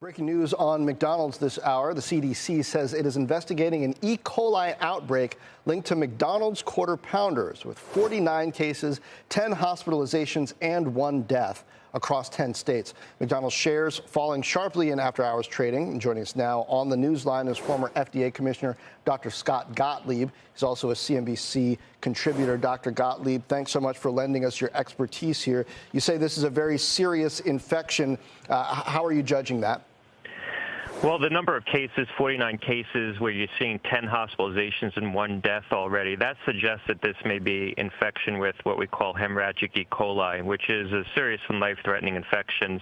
Breaking news on McDonald's this hour. The CDC says it is investigating an E. coli outbreak linked to McDonald's Quarter Pounders, with 49 cases, 10 hospitalizations, and 1 death across 10 states. McDonald's shares falling sharply in after-hours trading. And joining us now on the newsline is former FDA Commissioner Dr. Scott Gottlieb. He's also a CNBC contributor. Dr. Gottlieb, thanks so much for lending us your expertise here. You say this is a very serious infection. How are you judging that? Well, the number of cases, 49 cases, where you're seeing 10 hospitalizations and 1 death already, that suggests that this may be infection with what we call hemorrhagic E. coli, which is a serious and life-threatening infection.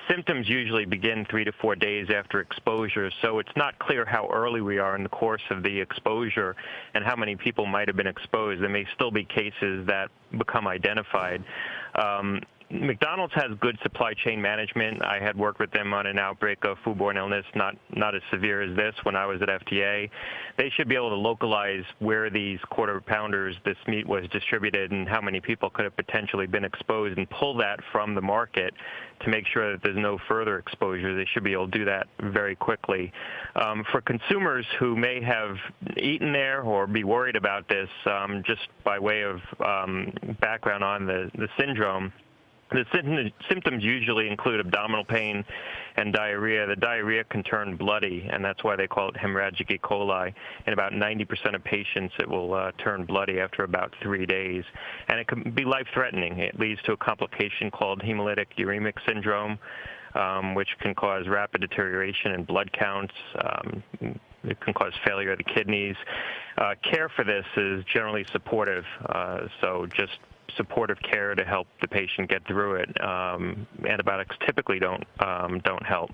Symptoms usually begin 3 to 4 days after exposure, so it's not clear how early we are in the course of the exposure and how many people might have been exposed. There may still be cases that become identified. McDonald's has good supply chain management. I had worked with them on an outbreak of foodborne illness, not as severe as this, when I was at FDA. They should be able to localize where these quarter pounders, this meat, was distributed and how many people could have potentially been exposed, and pull that from the market to make sure that there's no further exposure. They should be able to do that very quickly. For consumers who may have eaten there or be worried about this, just by way of background on the syndrome, the symptoms usually include abdominal pain and diarrhea. The diarrhea can turn bloody, and that's why they call it hemorrhagic E. coli. In about 90% of patients, it will turn bloody after about 3 days. And it can be life-threatening. It leads to a complication called hemolytic uremic syndrome, which can cause rapid deterioration in blood counts. It can cause failure of the kidneys. Care for this is generally supportive, so just supportive care to help the patient get through it. Antibiotics typically don't help.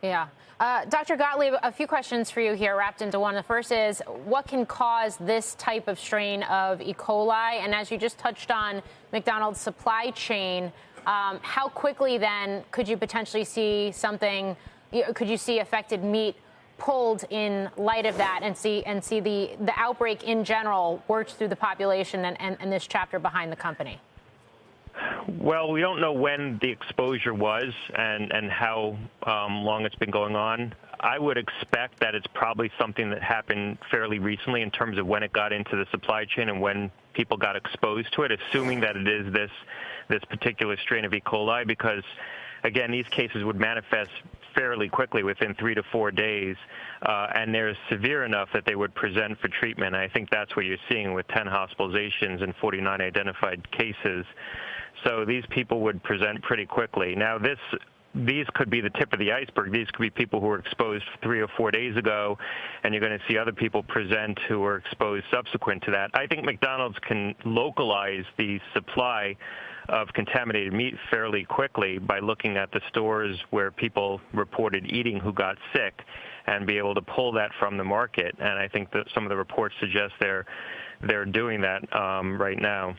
Yeah. Dr. Gottlieb, a few questions for you here wrapped into one. The first is, what can cause this type of strain of E. coli? And as you just touched on McDonald's supply chain, how quickly then could you potentially see something, could you see affected meat pulled in light of that, and see the outbreak in general worked through the population and this chapter behind the company? Well, we don't know when the exposure was and how long it's been going on. I would expect that it's probably something that happened fairly recently in terms of when it got into the supply chain and when people got exposed to it, assuming that it is this particular strain of E. coli, because, again, these cases would manifest fairly quickly, within 3 to 4 days, and they're severe enough that they would present for treatment. I think that's what you're seeing with 10 hospitalizations and 49 identified cases. So these people would present pretty quickly. Now, these could be the tip of the iceberg. These could be people who were exposed 3 or 4 days ago, and you're going to see other people present who were exposed subsequent to that. I think McDonald's can localize the supply of contaminated meat fairly quickly by looking at the stores where people reported eating who got sick and be able to pull that from the market. And I think that some of the reports suggest they're doing that right now.